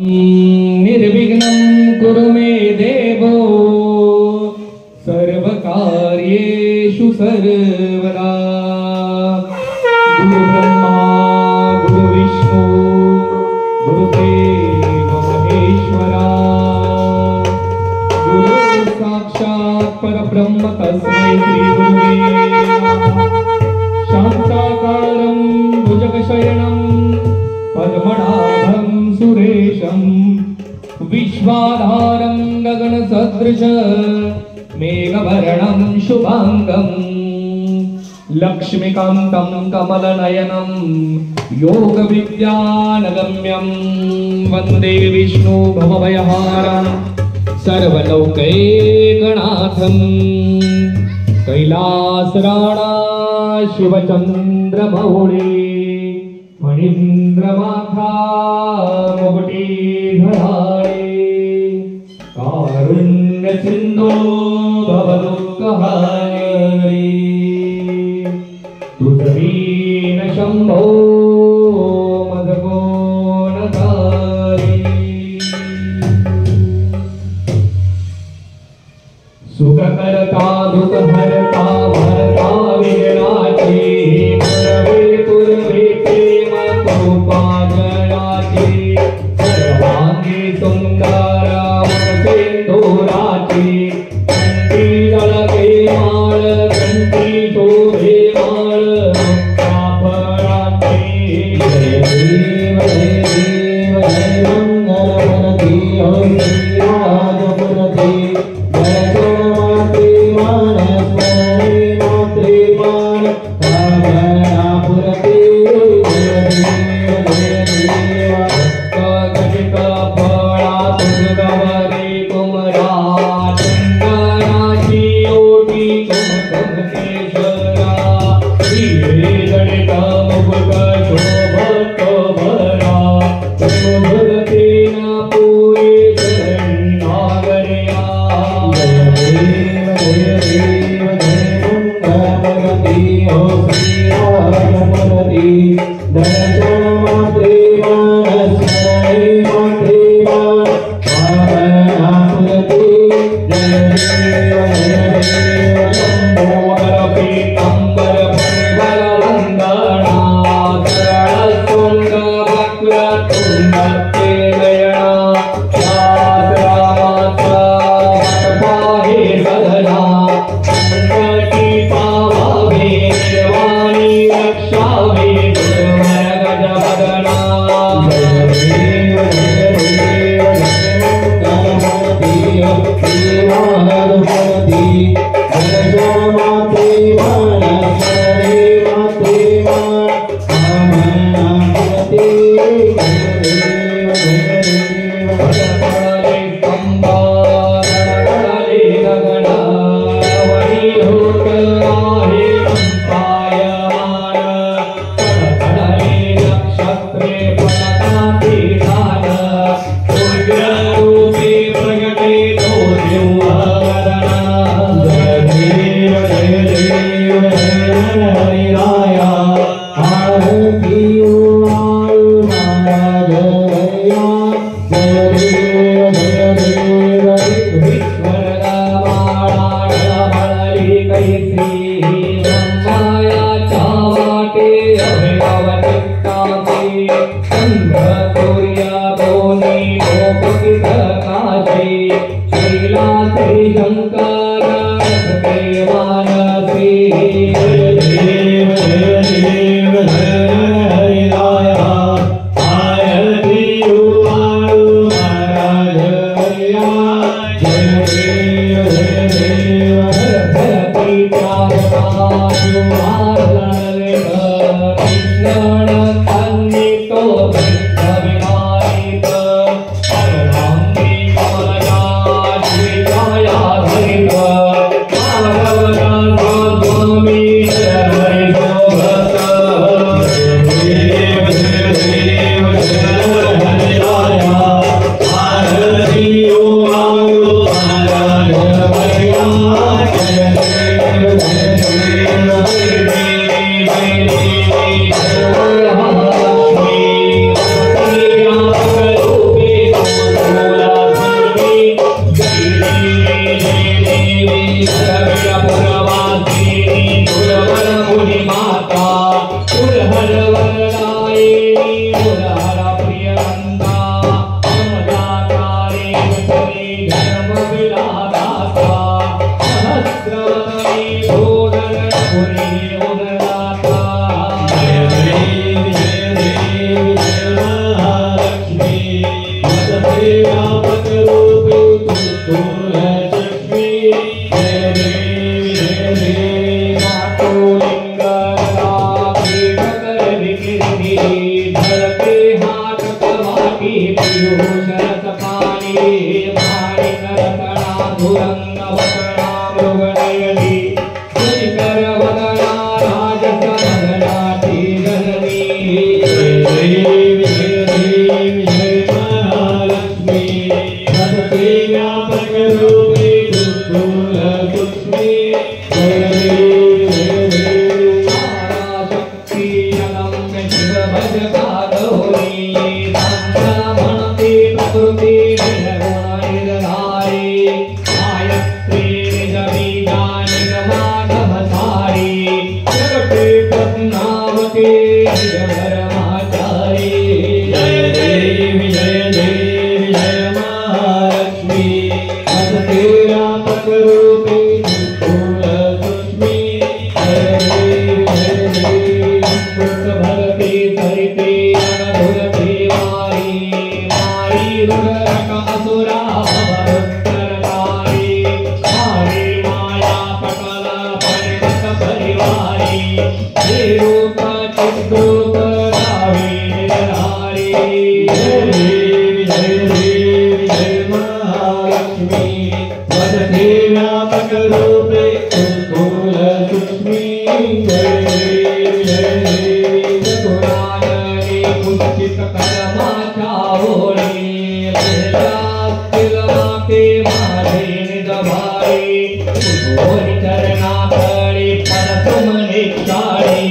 निर्विघ्नं कुरु मे देवो सर्वकार्येषु सर्वदा। गुरु ब्रह्मा गुरु विष्णु गुरुदेव महेश्वरा, गुरु साक्षात् परब्रह्म तस्मै श्री गुरुवे नमः। शान्ताकारं भुजगशयनं पद्मनाभं सुरेशं विश्वाधारं गगनसदृश मेघवर्णं शुभांगं लक्ष्मीकान्तं कमलनयनं योगविद्यानगम्यं वन्दे विष्णु भवभयहारं सर्वलोकैकनाथं। कैलासराणा शिवचन्द्रमौळी मणीन्द्रमाथा मुकुटीधराळे, कारुण्य सिंधो भवदुःखहारी, तुझवीन शंभो मदकोणधारी। सुखकर्ता दुःखहर्ता भरता विघ्नाची, पुरवे पुरवे प्रेम कृपा जयाची, सर्वांगी सुंदर सिंधुराची, कंठी झळके माळ कंठी शोभे माळ कापडाची। जय देव जय देव जय मंगलमूर्ती ओ श्रीराजमूर्ती, दर्शन मात्रे मान स्मरणे मात्रे मान कामनापूर्ती। जय देव जय देव भक्त फळा तुझगवरे कुमरा, चंदनाची ओटी कुमकुमकेश्वरा, हिरे जडित मुकुट शोभत भरा, सुभगतेन पुरे चरणी नागरिया। जय देव जय देव जय मंगलमूर्ती ओ श्रीराजमूर्ती, दर्शन मात्रे मान स्मरणे मात्रे मान कामनापूर्ती। जय देव जय देव लंबोदर पीतांबर परिमलवंदना, सरळतुंग वक्रतुंड तेलयना, शास्त्रामात्र वटपाहे सदना, संकटी पावावे देवानी रक्षावे गुरुवर गजवदना। जय देव जय देव जय मंगलमूर्ती ओ श्रीराजमूर्ती, दर्शन मात्रे मान स्मरणे मात्रे मान कामनापूर्ती। जय देव जय देव गणपतये स्तंभा गणगणले गगन, वणीभूत आहे कंपायमान, कणकणले नक्षत्रे फलकाती दान, उग्ररूपे प्रगटे तो देववदना। जय देव जय देव जय हरिराया, आरती ओ महाराज हरिया। जय देव जय देव विश्वरमाळी कैसी, ब्रह्मायाच्या वाटे अभिनवचित्ताची, चंद्र सूर्य दोन्ही लोकहित काशी, कैलासी शंकर असते मानसी। जय देव जय देव जय हरिराया, आरती ओ महाराज हरिया। जय देव जय देव भरती त्यागराजु मारले कृष्ण तन्नितो विनायित, परमांगी कमलया श्रीजाया हरित। व्यापक रूपे तुम लक्ष्मी जय देवी जय देवी मातो लिंगला पीठकर विकृति धरते हाथ कवाटी पियो शरत पानी माणिक रत्ना धुरंग वसना मृगनयनी श्रीकर वदना राजस वदनाति जननी जय देवी जय देवी जय महालक्ष्मी भगवती व्यापक रूपे तुम लक्ष्मी जय देवी जय देवी तारा शक्ति अनंत शिव भज गौरी संभ्रमणते प्रकृति निर्गुण निर्धारी गायत्री निज बीजानि माधवधारी जगते पद्मावती निज धर्माचारी जय देवी जय महालक्ष्मी भगवती व्यापक रूपे तुम लक्ष्मी जय देवी भगवती सरिते अनधुरते मारी दुर्गरक असुरा भवरुत्तरधारी मारी माया पटल परिणत परिवारी रूप चिद्रूप रावी निरधारी जय देवी जय महालक्ष्मी भगवती व्यापक रूपे तुम लक्ष्मी जय देवी जय देवी चतुरानने कुंचित कर्मा चावोरी तिलमाके माधे निदभारी उद्भोरी चरणा करी पर तुम निचारी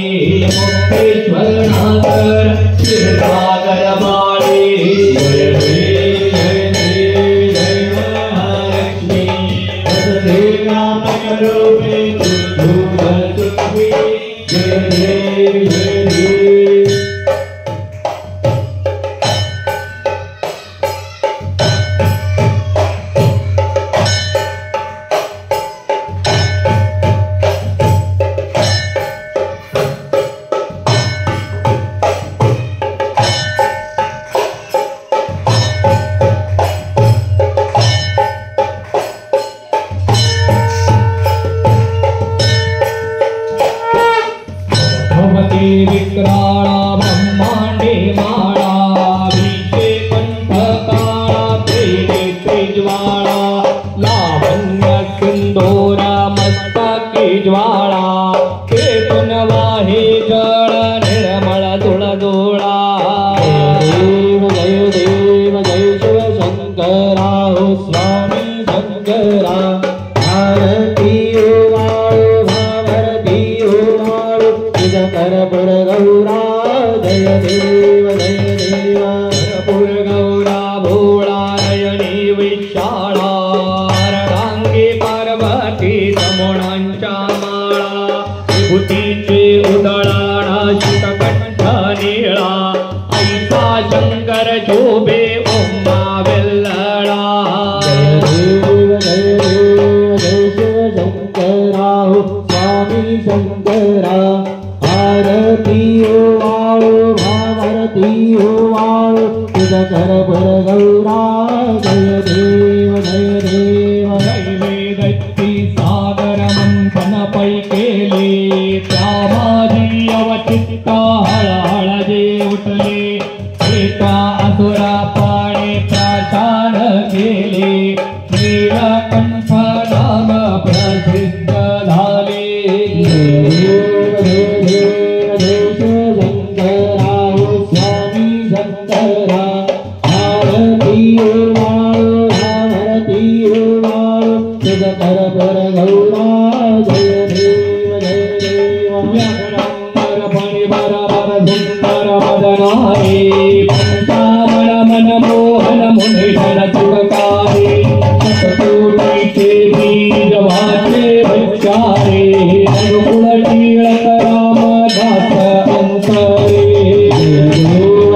मुक्तेश्वर नाथर क्षीरसागर बाड़ी जय देवी जय महालक्ष्मी भगवती व्यापक रूपे तुम लक्ष्मी जय देवी जय देवी भवती विक्राणा ब्रह्मांडे माणा विश्वे कंठकाणा त्रिनेत्री ज्वाला लावण्य सिंदूरा मस्तके ज्वाला केतन वाहे जळ निर्मळ तुळदोळा जय देव जय शिव शंकरा हो स्वामी शंकरा भारती ओ भारती ओ करपुर गौरा जय देव करपुर गौरा भोळा नयनी विशाळा अर्धांगी पार्वती समुणांच्या माळा विभूतीचे उदळाणा शितकंठ निळा ऐसा शंकर शोभे ओमा वेल्लळा जय देव जय शिव शंकरा हो स्वामी शंकरा भारती ओ तुझ करपुर गौरा जय देव दत्ती सागर मंथन पै केले त्या माझी अवचित्ता हळहळ जे उठले एका असुरा पाणी प्राशान केले नीलकंठ नाम प्रसिद्ध झाले करपुर गौरा जय देव व्याघ्रांबर फणिवर सुंदर मदनारे पंचामण मन मोहन मुनिधर सुखकारी शतकोटीचे बीज वाचे भक्षारे अनुकूल टिळक रामदास अंतरे जय देव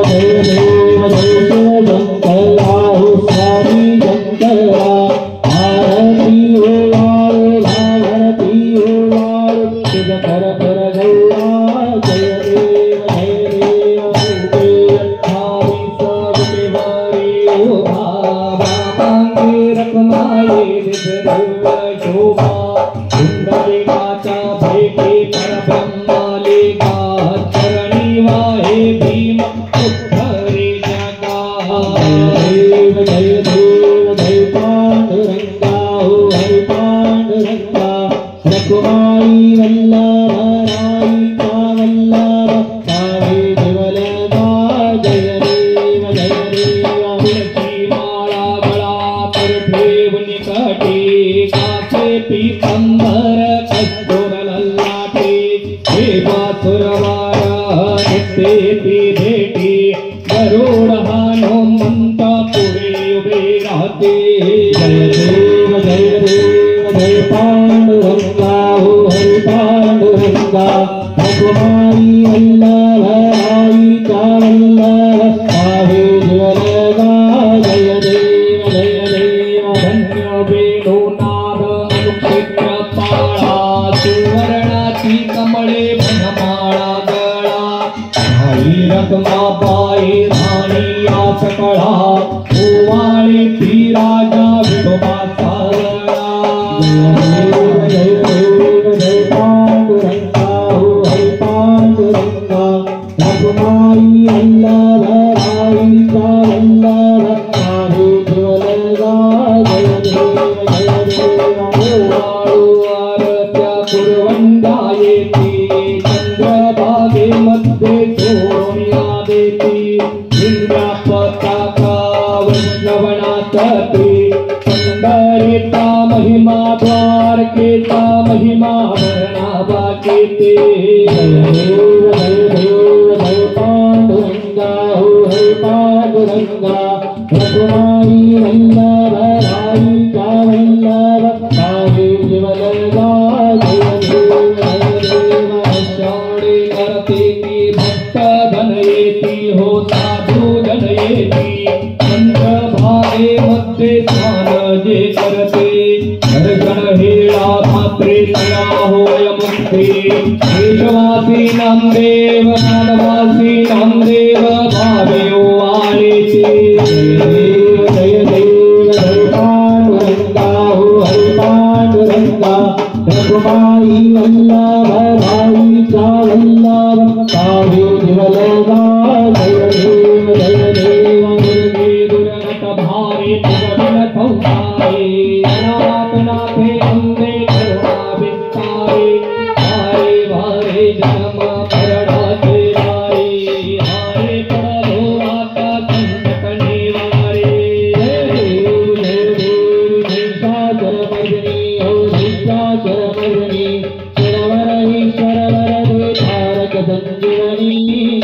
जय शंकरा हो स्वामी शंकरा करपुर गौरा जय देव वामांगे रखमाये दिव्य शोभा कुंडलिकाचा भेटे परब्रह्माले चरणी वाहे भीम उद्धरे जगा देव जय देव जय पांडुरंगा हो हरि पांडुरंगा रखमाई वल्लभ राई का वल्लभ पावे जीवलगा जय देव तुलसी माला गला पर ठेव निकटे कासे पीतंबर कस्तूर ललाटे देवा सुरवारा नित्य भेटी गरुड़ हनुमंत पुरे उबे रहते जय देव जय पांडुरंगा हो हरि पांडुरंगा रघुमाई वल्लभ राई का वल्लभ पावे जीवलगा जय देव धन्य वेणु नाद अनुक्षेत्र पाळा सुवर्णाची कमळे बनमाळा गळा आई रखमाबाई राणी आस कळा ओवाळे ती राजा विठोबा सावळा जय देव जय पांडुरंगा हो हरि पांडुरंगा रघुमाई वल्लभ राई का वल्लभ पावे जीवलगा जय देव ओवाळू आरत्या कुरवंडायेती चंद्रभागे मध्ये सोनिया देती इंद्रा पताका वृंदावनातती सुंदरीता महिमा द्वारकेता महिमा वर्णावा केते जय देव जय पांडुरंगा हो हरि पांडुरंगा रघुमाई वल्लभ राई का वल्लभ पावे जीवलगा जय देव श्रवणे करते की भक्त धन येती हो साधु जन येती चंद्रभागे मध्ये स्नान जे करते दर्शन हेळा मात्रे तया होय मुक्ती देशवासी नामदेव मानवासी नामदेव भावे ओवाळेचे जय देव जय पांडुरंगा हो हरि पांडुरंगा रघुमाई वल्लभ राई का वल्लभ पावे जीवलगा जय देव दुर्गे दुर्गत भारे भगवन संसारे अनाथ नाथे अंधे करुणा विस्तारे हारे वारे जन्म मरणाचे वारे हारे पडलो आता संकट निवारे जय देव महिषासुरमर्दिनी हो महिषासुरमर्दिनी सुरवर ईश्वर वरदे तारक संजीवनी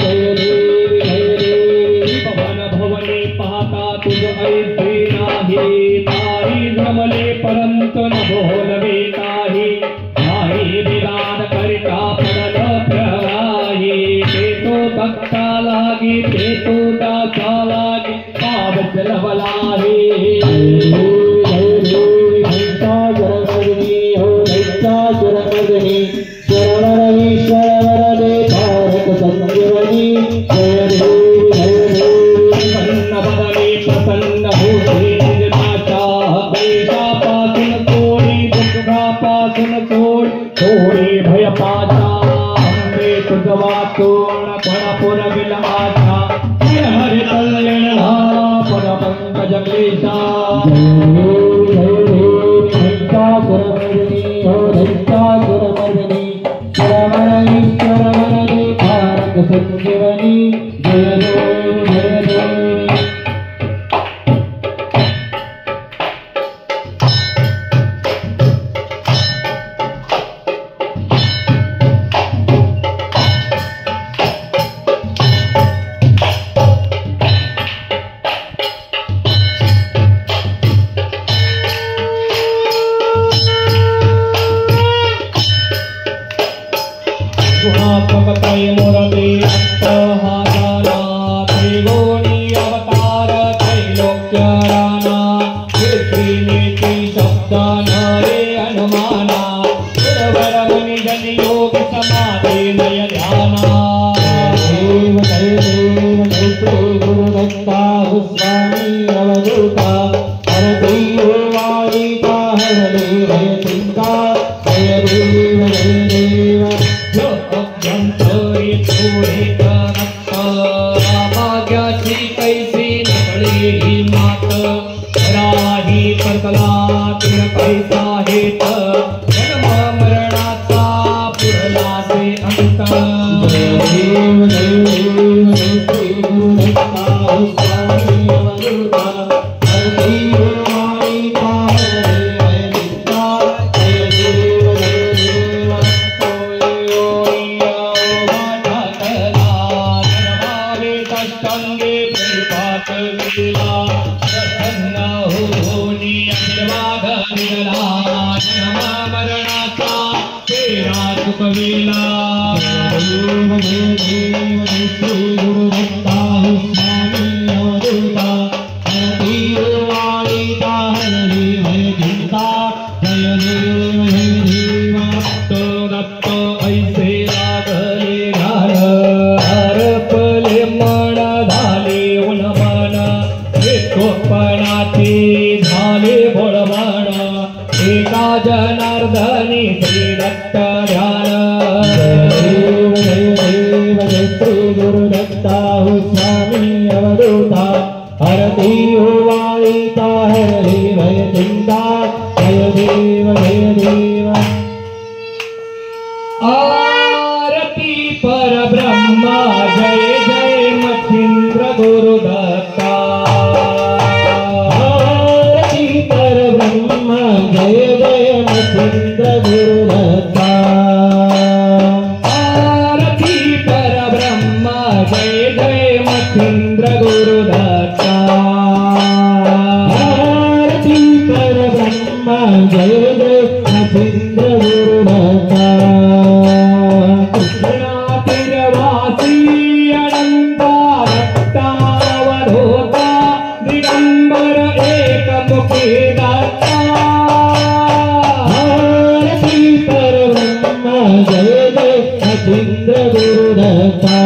जय देव पवन भवने पाहता तुझ ऐसे नाही तारी जमले परंतु न बोलवे काही नाही विधान करिता पडल प्रवाही ते तो भक्ता लागी ते तो दासा लागी पाव चलवलाही महिषासुरमर्दिनी हो महिषासुरमर्दिनी सुरवर ईश्वर वरदे तारक संजीवनी जय देव प्रसन्न होते निजनाचा पैशापासून तोडी दुःखापासून तोडी भय पाचा अंबे तुझ वाचून कोण पुरविल आशा हरि कल्याण झाला पुर पंकज क्लेशा महिषासुरमर्दिनी हो महिषासुरमर्दिनी सुरवर ईश्वर वरदे तारक संजीवनी जय देव गुणात्मकतय मुरली अष्टहाजाना त्रिगुणी अवतार त्रैलोक्यराना नीति शब्द नरे हनुमाना गुरुवर मुनि जन योग समाधि नय ध्याना देव जय गुरुदत्ता स्वामी अवधूता राही परतला तिन कैसा हेत जन्म मरणाचा पुरला से अंत जय देव श्री गुरुदत्ता स्वामी अवधूता हरि वाणी पाहरे वैदिता जय देव तंगे प्रेपात लीला प्रसन्न होनी अखिलवाद निगला जन्म मरणाचा तेरा सुखविला श्री गुरुदत्ता स्वामी अवधूता हरि वाणी पाहरे वैदिता जय देव तो दत्त ऐसे लागले घाल हरपले मन झाले उन्मन एकोपणाचे झाले बळवण एका जनार्दनी श्री दत्त ध्यान श्री गुरुदत्ता स्वामी अवधूता हरति वाणिता हरि भय चिंता जय देव आरती पर ब्रह्मा जय जय मच्छिंद्र गुरुदत्ता आरती पर ब्रह्मा जय जय मच्छिंद्र गुरुदत्ता आरती पर ब्रह्मा जय जय मच्छिंद्र गुरुदत्ता आरती पर ब्रह्मा जय जय मच्छिंद्र गुरुदत्ता कृष्णातिरवासी अनंता दत्तावधूता दिगंबर एकमुखी दत्ता आरती पर ब्रह्मा जय जय मच्छिंद्र गुरुदत्ता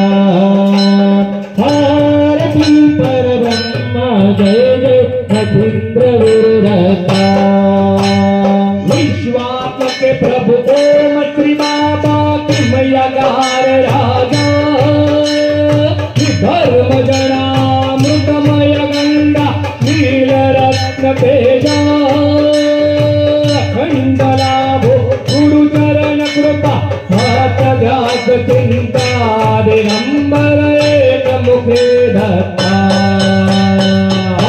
आरती पर ब्रह्मा जय जय मच्छिंद्र गुरुदत्ता विश्वात्मक प्रभु ओम श्री बाबा कृमयगार राजा धर्म जना मृतमय गंगा नील रत्न तेजा खंडलाभो गुरुचरण कृपा हाथ व्यास चिंता दिगंबर एक मुखे दत्ता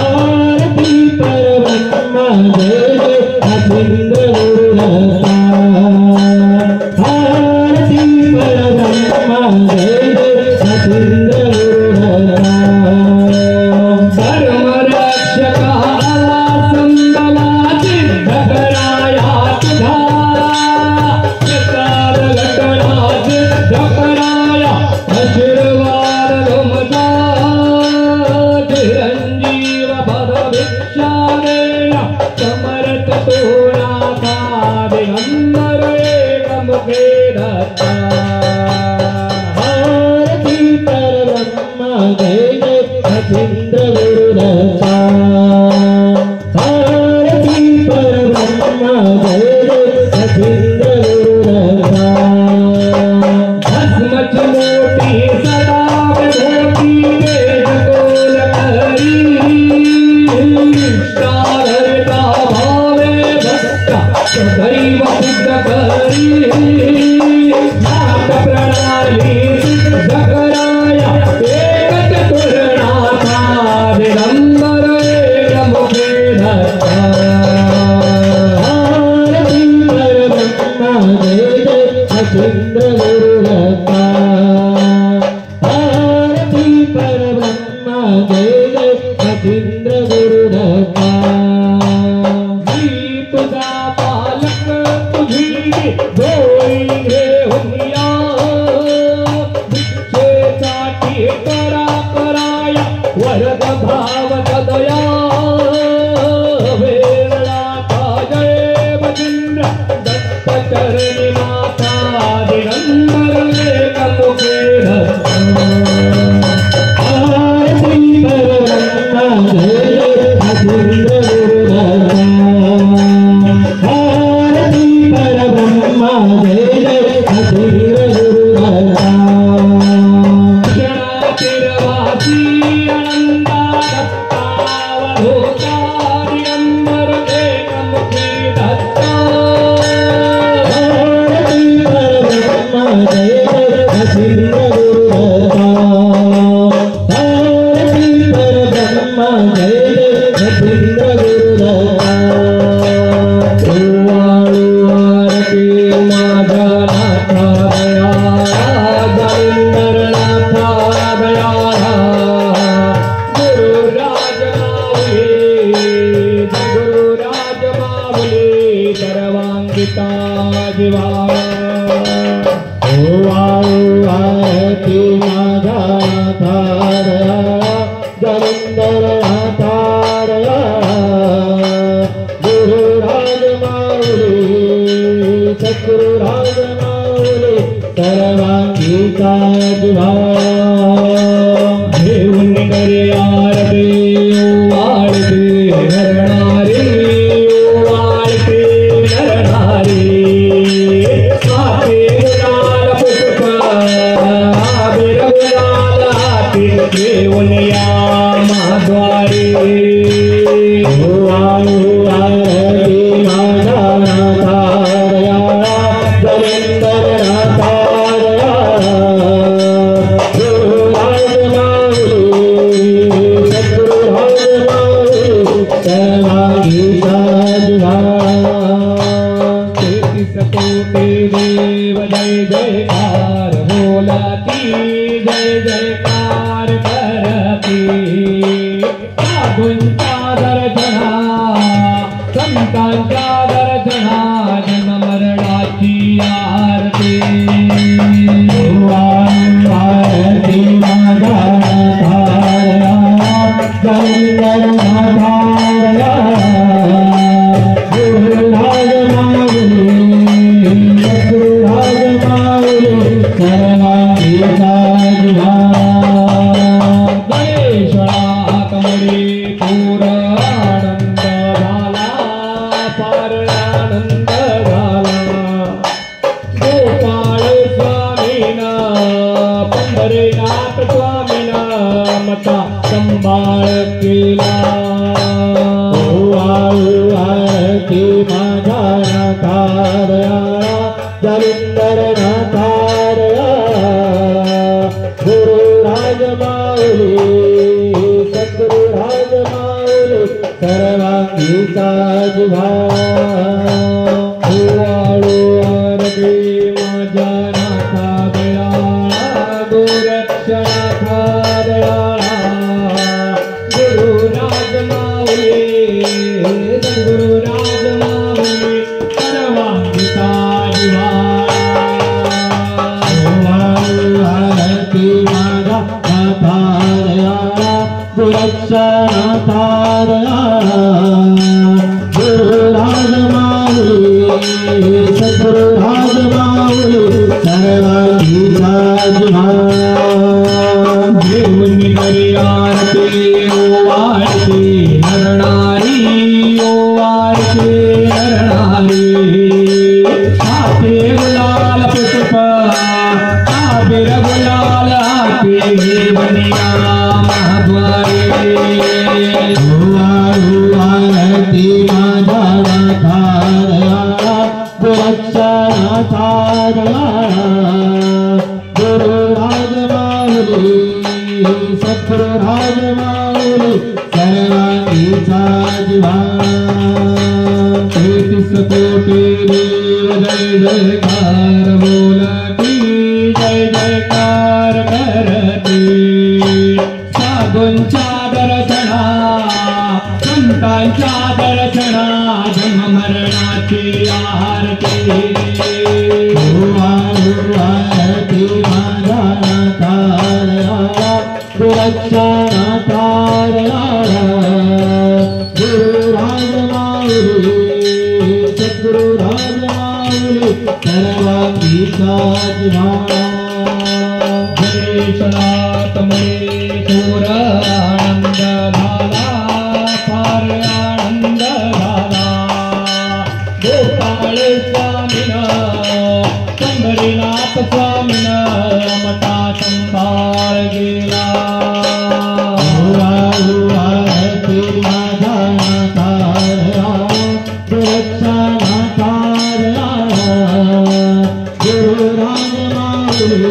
आरती पर ब्रह्मा जय जय मच्छिंद्र गुरुदत्ता आरती पर ब्रह्मा जय जय मच्छिंद्र गुरुदत्ता धर्म रक्षका संबला सिद्धकराया तुझा प्रसाद घटना सिद्धकराया आशीर्वाद तुमचा चिरंजीव पद भिक्षा देया समर्थ तोराचा दिगंबर एक मुखे दत्ता आरती पर ब्रह्मा जय जय मच्छिंद्र गुरुदत्ता आरती पर ब्रह्मा जय जय मच्छिंद्र गुरुदत्ता भस्म चमोटी सदा विभूति वेद कोल करी गीता जिव्हाळा आरती माझा नाथारया जलंधर नाथारया गुरुराज माऊली सद्गुरुराज माऊली सर्वांगीचा जिव्हाळा घेऊन करे आरती वाळते नरणारी वाळते नरणारी स्वाती गुलाल पुष्प आबिर गुलाल हाती घेऊन या माद्वारी आरती माझा नाथारया जलंधर नाथारया गुरुराज माऊली सद्गुरुराज माऊली सर्वांगीचा जिव्हाळा तेहतीस कोटी देव जय जयकार बोलाती जय जयकार करती साधूंच्या दर्शना संतांच्या दर्शना जन्म मरणाची आरती आरती माझा नाथारया जलंधर नाथारया गुरुराज माऊली सद्गुरुराज माऊली सर्वांगीचा जिव्हाळा गणेशात मणी पूर आनंद झाला फार आनंद झाला गोपाळ स्वामीना पंढरीनाथ स्वामीना मता संभाळ केला आरती माझा नाथारया जलंधर नाथारया गुरुराज माऊली सद्गुरुराज माऊली सर्वांगीचा जिव्हाळा आरती माझ्या नाथा दयाळा गोरक्षनाथा दयाळा गुरुराज माऊली सद्गुरुराज माऊली सर्वांगीचा जिव्हाळा आरती माझा नाथारया गुरुरक्षनाथारया गुरुराज माऊली सद्गुरुराज माऊली सर्वांगीचा जिव्हाळा घेऊन करी आरती वाळते नरणारी वाळते नरणारी हाते गुलाल पुष्प आबिर गुलाल हाते बनिया महाद्वारी आरती माझा नाथारया गुरुरक्षनाथारया गुरुराज माऊली सद्गुरुराज माऊली सर्वांगीचा जिव्हाळा तेहतीस कोटी देव जय जयकार बोलती जय जयकार करती साधूंच्या दर्शना संतांच्या दर्शना जन्म मरणाची आरती आरती माझा नाथारया गुरुरक्षनाथारया गुरुराज माऊली सद्गुरुराज माऊली सर्वांगीचा जिव्हाळा गणेशनाथ मणे पूर आनंद झाला फार आनंद झाला गोपाळ स्वामीना पंढरीनाथ स्वामीना मता संभाळ गेला आरती माझा नाथारया गुरुरक्षनाथारया गुरुराज माऊली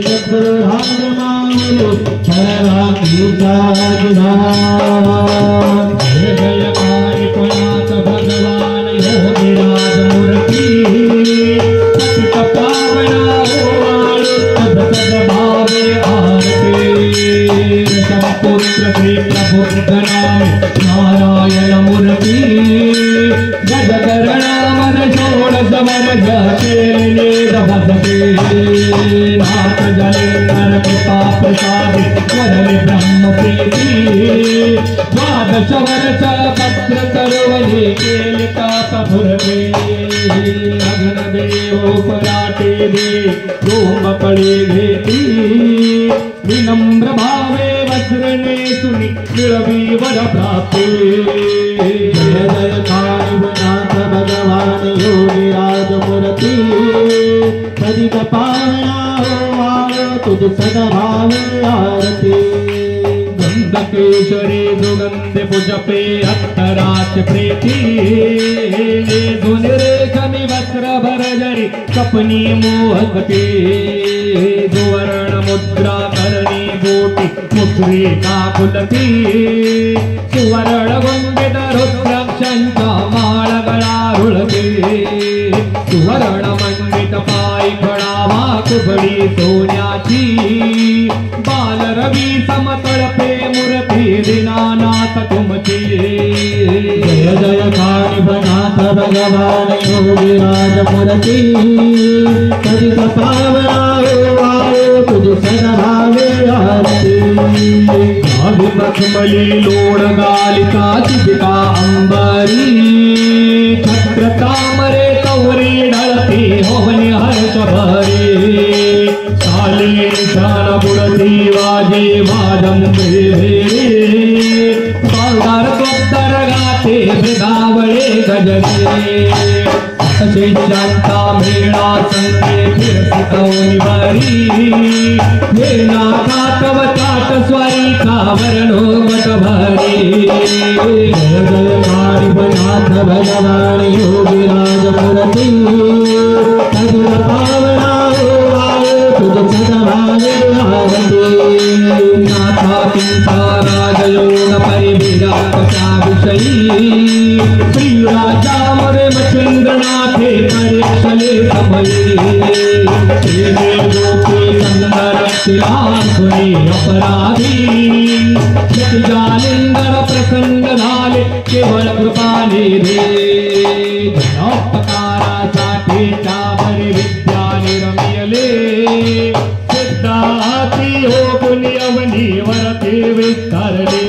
सद्गुरुराज माऊली सर्वांगीचा जिव्हाळा जय जयकार कोणाच भगवान योगीराज मूर्ती पतित पावना ओवाळू सदसद भावे आरती संपुत्र श्री प्रभु नारायण मूर्ती गजकरणा मन पत्र तरवली केले कापुरवे अग्नदेव पराटे दे रोमकळे घेती विनम्र भावे वज्रने सुनी मिळवी वर प्राप्ती जय जय कानिवनाथ भगवान योगीराज मूर्ति पतित पावना हो आयो तुझ सद्भाव आरती केशरी दुगंध पुजपे अत्तराच प्रीती धुनिरेखमी वस्त्र भरजरी कपनी मोहकते सुवर्ण मुद्रा करणी बोटी मुद्री काकुलती सुवर्ण गुंडित रुद्राक्षांचा माळ गळारुळते सुवर्ण मंडित पाय फळावा कुबडी सोन्याची बालरवी समतळपे मूर्ती दीनानाथ तुमची जय जय कानिवनाथ भगवान योगीराज मूर्ति पतित पावना हो आयो तुझ सद्भावे आरती मखमली लोण गालिका चिबिका अंबरी छत्र तामरे कवरी ढळती होवनी हर्ष भरी साली निशान बुडती वाजे वादम भेरे पालदार कोत्तर गाते मृगावळे गजगे असे शांता मेळा संगे फिरसितवनी बरी हे नाथातव ताट स्वारी कावरणो मठ भरी जय जय कानिवनाथ भगवान योगीराज मूर्ति पतित पावना हो आयो तुझ सद्भावे आरती नाथा तुमचा राजयोग परिविरागता विषयी श्रीराजामध्ये मच्छिंद्रनाथे परीक्षले समये प्रेमे गोपी संगरक्षिला सुनी अपराधी जालिंदर प्रसन्न झाले केवळ कृपाने रे जपकारासाठी त्यावरी विद्या निर्मियले सिद्धाती हो पुण्यवनी वरते विस्तारले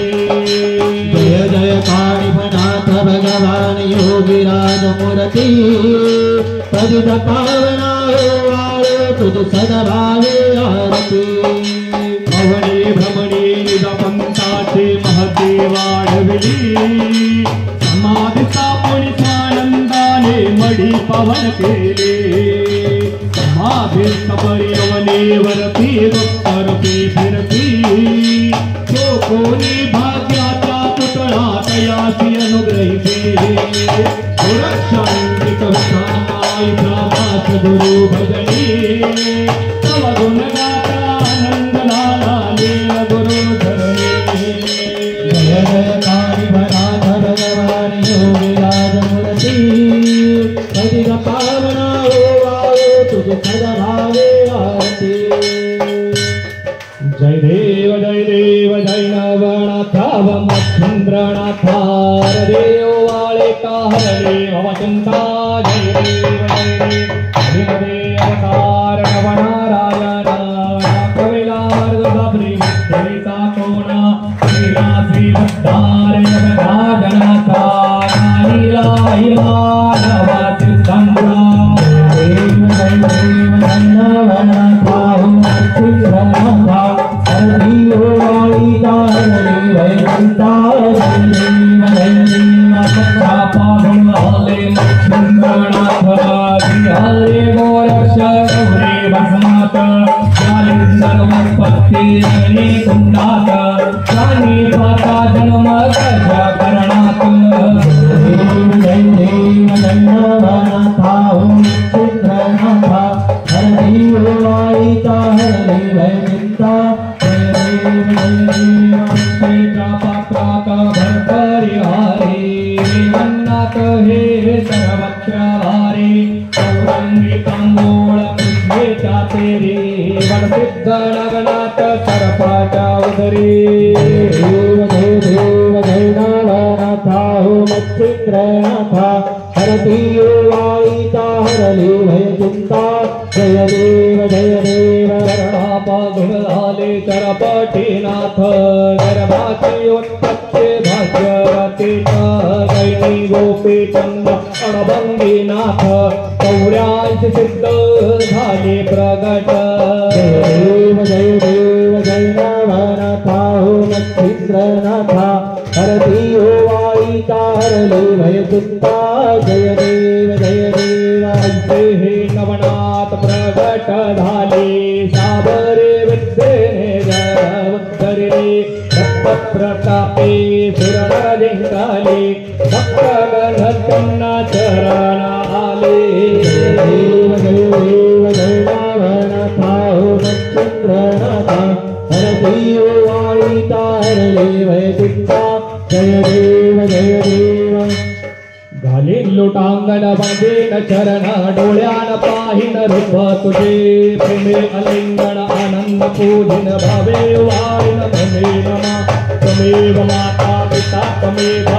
जय जय कानिवनाथ भगवान योगीराज मूर्ति पतित पावना हो आयो तुझ सद्भावे आरती अवनी भ्रमणी निजपंताचे महती वाढविली समाधी स्थापनी स्वानंदाने मढी पवन केले समाधीस्थ परिवनेवरती दत्तरूपी फिरती जो कोणी भाग्याचा पुतळा तयासी अनुग्रहिते सुरक्षांतिक विश्रामाई प्रभास गुरु भजनी तव गुण गाता आनंद लाला लील गुरु धरणी जय जय कानिवनाथ भगवान योगीराज मूर्ति पतित पावना हो आयो तुझ सद्भावे आरती जय देव जय नवनाथ मच्छिंद्रनाथ देव वाळे कहरे मम चिंता जय देव अवतार नवनारायण कविलार्दभ्री देवता कोणा श्रीला श्रीवत्तार जगन्नाथ नीला नव सिद्धंद्र गणगणात सरपाटा उदरी देव जय देव जय नवनाथ हो मच्छिंद्रनाथ हरति यो वाईता हरली भय चिंता जय देव करणापासून झाले चरपटीनाथ गर्भाची उत्पत्ती भाग्यवती चंद अडभंगीनाथ 84 सिद्ध झाले प्रगट जय देव जय नाथा मच्छिद्रनाथा हरती वाईता हरले भय चित्ता जय देव असे हे नवनाथ प्रगट झाले साबरे विद्येने जगवत्तरिले प्रतापे सुरण जिंकाले भक्तगण त्यांना चरण आले जय नाथा मच्छिद्रनाथा हरती वाईता हरले भय चित्ता जय देव घाली लोटांगण वंदेन चरण डोळ्यान पाहिन रूप तुझे प्रेमे अलिंगण आनंद पूजिन भावे वारिन तमे नमा तमेव माता पिता तमेव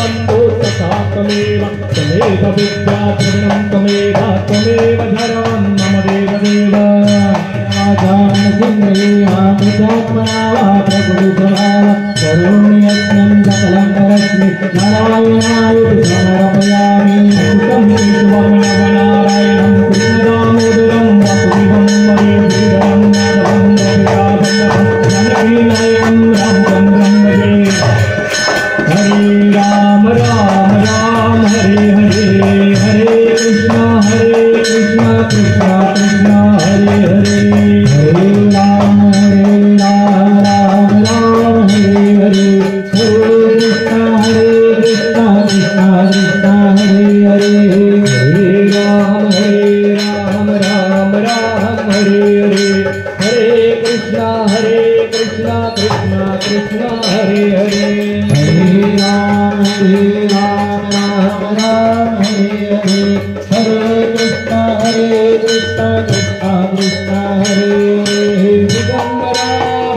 बंधु सखा तमेव विद्या तृणं तमेव धर्मं मम देव करुण्यज्ञं सकलं करस्मि नारायणाय समर्पयामि नारायणं कृष्णदामोदरं वासुदेवं वन्दे श्रीधरं नारायणं रामचन्द्रं भजे हरे राम राम राम हरे हरे हरे कृष्ण कृष्ण कृष्ण हरे हरे हरे राम राम राम हरे हरे हरे कृष्ण कृष्ण कृष्ण हरे हरे हरे राम राम राम हरे हरे हरे कृष्ण कृष्ण कृष्ण हरे हरे हरे राम राम राम हरे हरे हरे कृष्ण कृष्ण कृष्ण हरे हरे दिगंबरा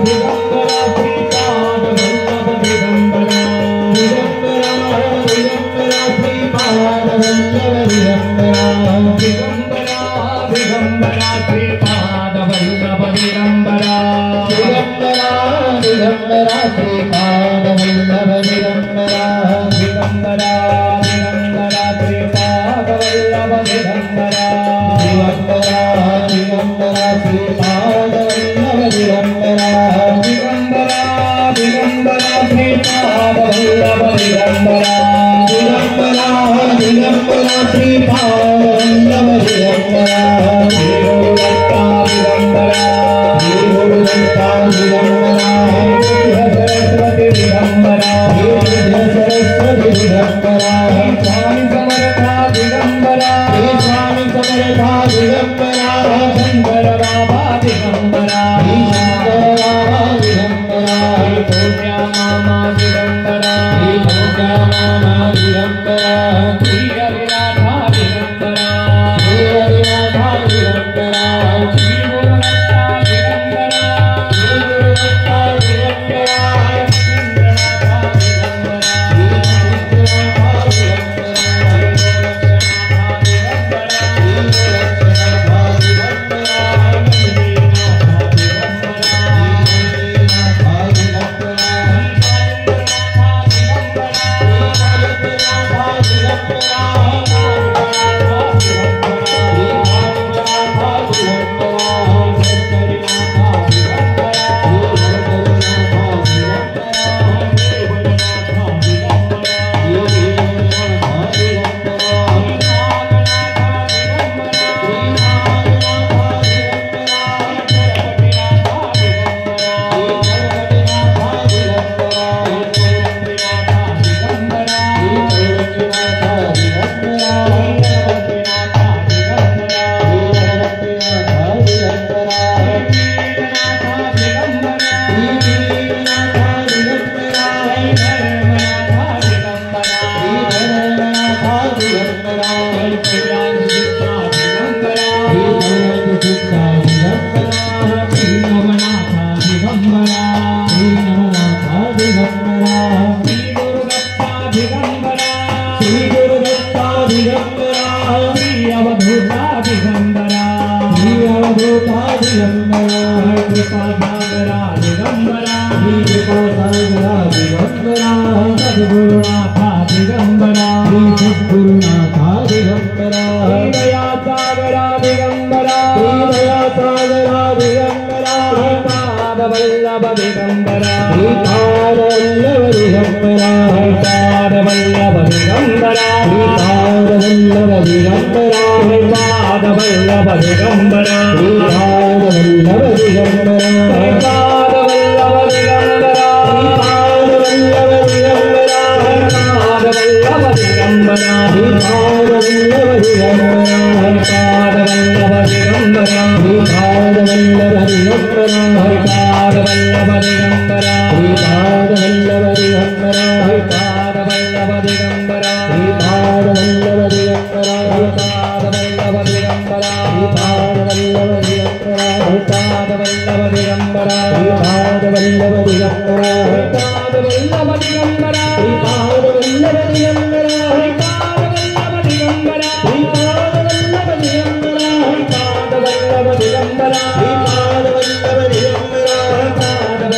दिगंबरा श्रीपाद वल्लभ दिगंबरा श्रीपाद वल्लभ दिगंबरा दिगंबरा श्रीपाद वल्लभ दिगंबरा दिगंबरा श्रीपाद वल्लभ दिगंबरा दिगंबरा दिगंबरा श्रीपाद वल्लभ दिगंबरा दिगंबरा श्रीपाद वल्लभ दिगंबरा दिगंबरा दिगंबरा श्रीपाद वल्लभ दिगंबरा दिगंबरा श्रीपाद वल्लभ दिगंबरा देवदत्ता दिगंबरा देवदत्ता दिगंबरा सरस्वती दिगंबरा सरस्वती दिगंबरा स्वामी समर्था दिगंबरा स्वामी समर्था दिगंबरा शंकर बाबा दिगंबरा शंकर बाबा दिगंबरा पूज्या मामा दिगंबरा पूजा मामा दिगंबरा श्री हरिनाथा दिगंबरा हरिनाथा दिगंबरा श्री गुरुदत्ता दिगंबरा गुरुदत्ता दिगंबरा इंद्रनाथा दिगंबरा दिगंबरा दिगंबरा श्री सद्गुरुनाथा दिगंबरा दया सागरा दिगंबरा दया सागरा दिगंबरा पाद वल्लभ दिगंबरा श्रीपाद वल्लभ दिगंबरा पाद वल्लभ दिगंबरा श्रीपाद वल्लभ दिगंबरा पाद वल्लभ दिगंबरा श्रीपाद वल्लभ दिगंबरा पाद वल्लभ दिगंबरा श्रीपाद वल्लभ दिगंबरा पाद वल्लभ दिगंबरा श्रीपाद वल्लभ दिगंबरा पाद वल्लभ दिगंबरा श्रीपाद वल्लभ दिगंबरा पाद वल्लभ दिगंबरा श्रीपाद वल्लभ दिगंबरा पाद वल्लभ दिगंबरा श्रीपाद वल्लभ दिगंबरा पाद वल्लभ दिगंबरा श्रीपाद वल्लभ दिगंबरा पाद वल्लभ दिगंबरा श्रीपाद वल्लभ दिगंबरा पाद वल्लभ दिगंबरा श्रीपाद वल्लभ दिगंबरा पाद वल्लभ दिगंबरा श्रीपाद वल्लभ दिगंबरा पाद वल्लभ दिगंबरा श्रीपाद वल्लभ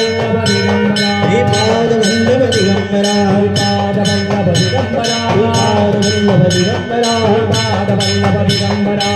दिगंबरा पाद वल्लभ दिगंबरा श्रीपाद वल्लभ दिगंबरा पाद वल्लभ दिगंबरा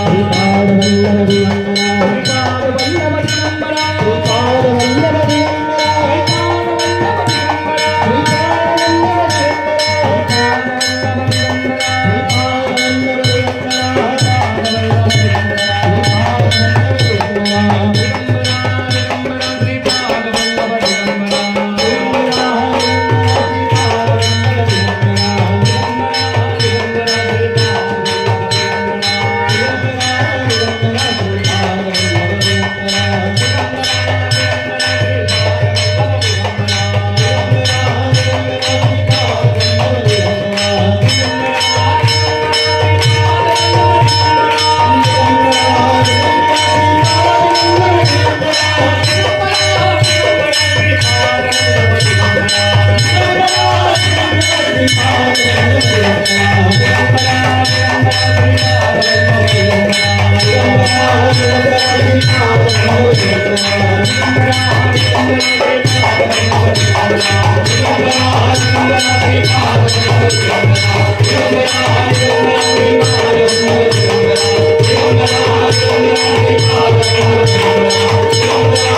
श्रीपाद वल्लभ दिगंबरा पाद वल्लभ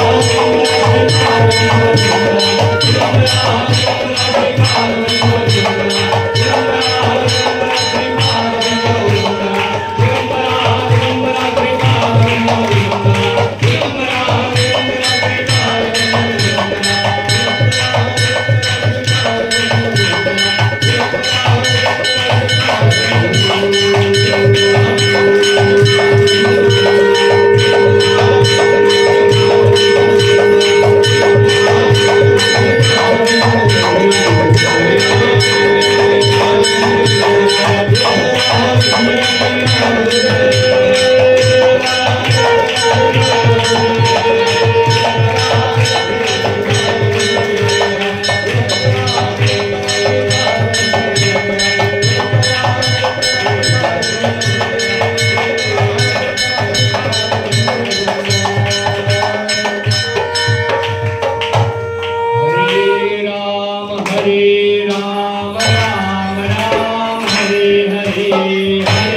दिगंबरा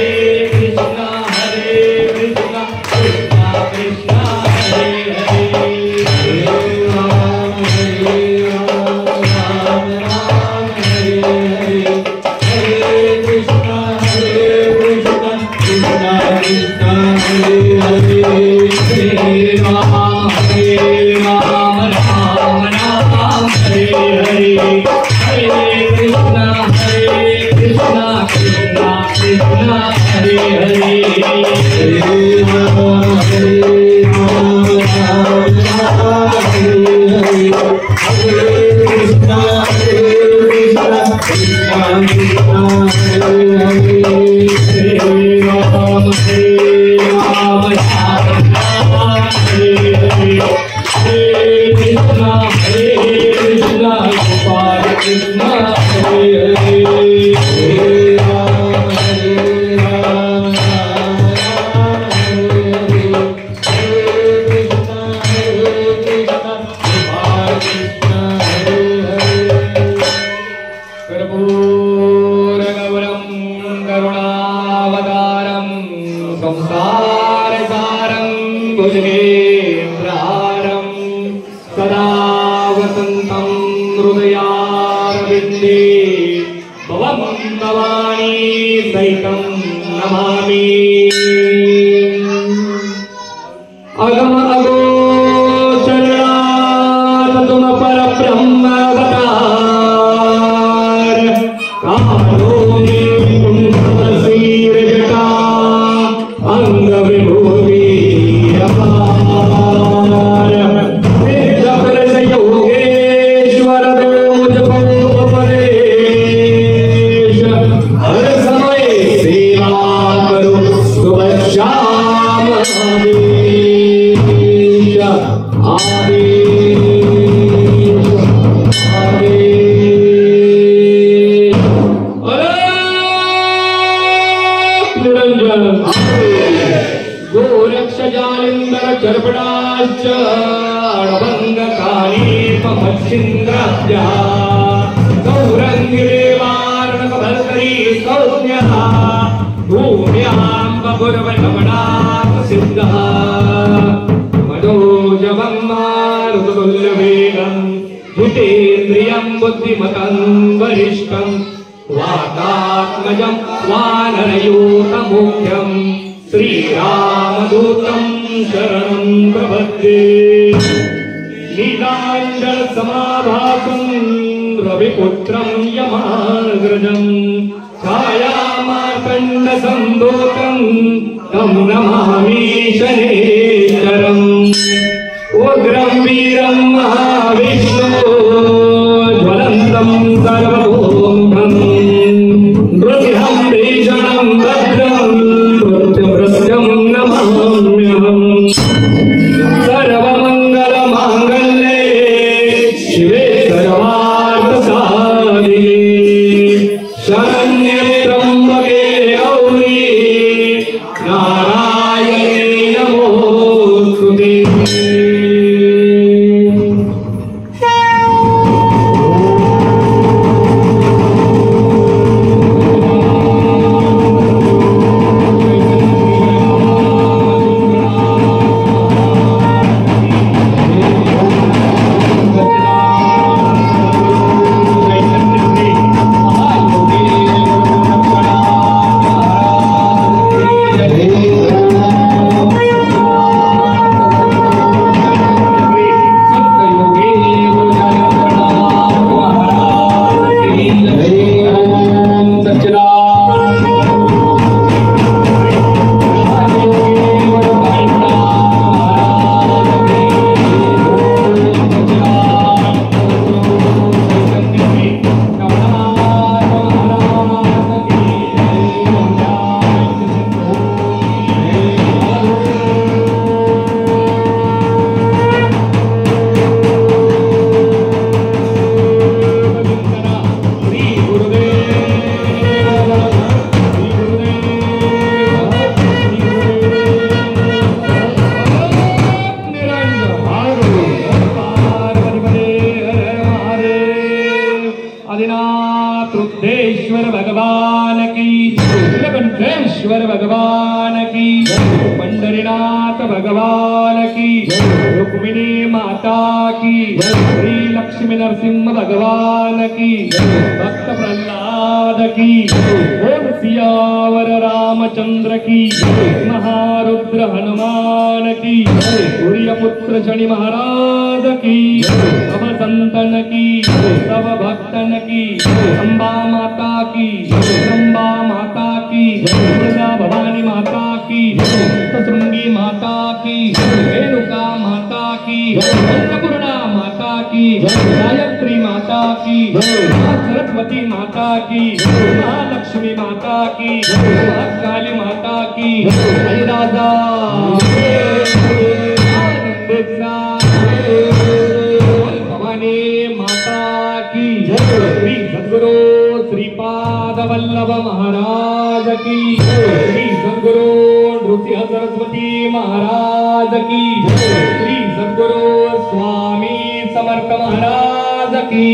श्रीपाद वल्लभ दिगंबरा पाद वल्लभ दिगंबरा श्रीपाद वल्लभ दिगंबरा तं भवानी सहितं नमामि। अगम अगोचरात् तुम परब्रह्म अवतार, कालो मे कुंभशीर्जटा अंग विभूति अपार। सिद्धप्रज योगेश्वर दोजपदेश, हर समय सेवा करो शुभ श्याम आदेश। आदेश आदेश निरंजन गोरक्ष जालिंदर चर्पणाश्च अणभंग कालीपमच्छिन्द्राभ्या गौरंगिरेवार्णक भर्तरी सौज्ञः भूम्यां बभुर्वगमनात् सिद्धः मनोजवं मारुततुल्यवेगं जितेन्द्रियं बुद्धिमतं वरिष्ठं वातात्मजं वानरयूतमुख्यं श्रीरामदूतं शरणं प्रपद्ये। नीलाञ्जनसमाभासं रविपुत्रं यमाग्रजं छायामार्तण्डसन्दूतं तं नमामि शनेश्वरम्। उग्रं वीरं महाविष्णो ज्वलन्तं सर्वतोमुखं नृसिंहं भीषणं भद्रं मृत्युमृत्युं नमाम्यहम्। सर्वमङ्गलमाङ्गल्ये शिवे सर्वार्थसाधिके शरण्ये त्र्यम्बके गौरी नारायणे नमोस्तुते। भगवान की, नीलकंठेश्वर भगवान की, पंढरीनाथ भगवान की, रुक्मिणी माता की, श्री लक्ष्मी नरसिंह भगवान की, भक्त प्रहलाद की, ओम सियावर रामचंद्र की, महारुद्र हनुमान की, सूर्यपुत्र शनि महाराज की, सब संतन की, सब भक्तन की, अम्बा माता की, अम्बा माता की, दुर्गा भवानी माता की, सप्तशृंगी माता की, रेणुका माता की, अन्नपूर्णा माता की, गायत्री माता की, सरस्वती माता की, महालक्ष्मी माता की, महाकाली माता की, राजा भवानी माता की, श्री सद्गुरु श्रीपाद वल्लभ महाराज की, श्री सद्गुरु नृसिंह सरस्वती महाराज की, श्री सद्गुरु स्वामी समर्थ महाराज की।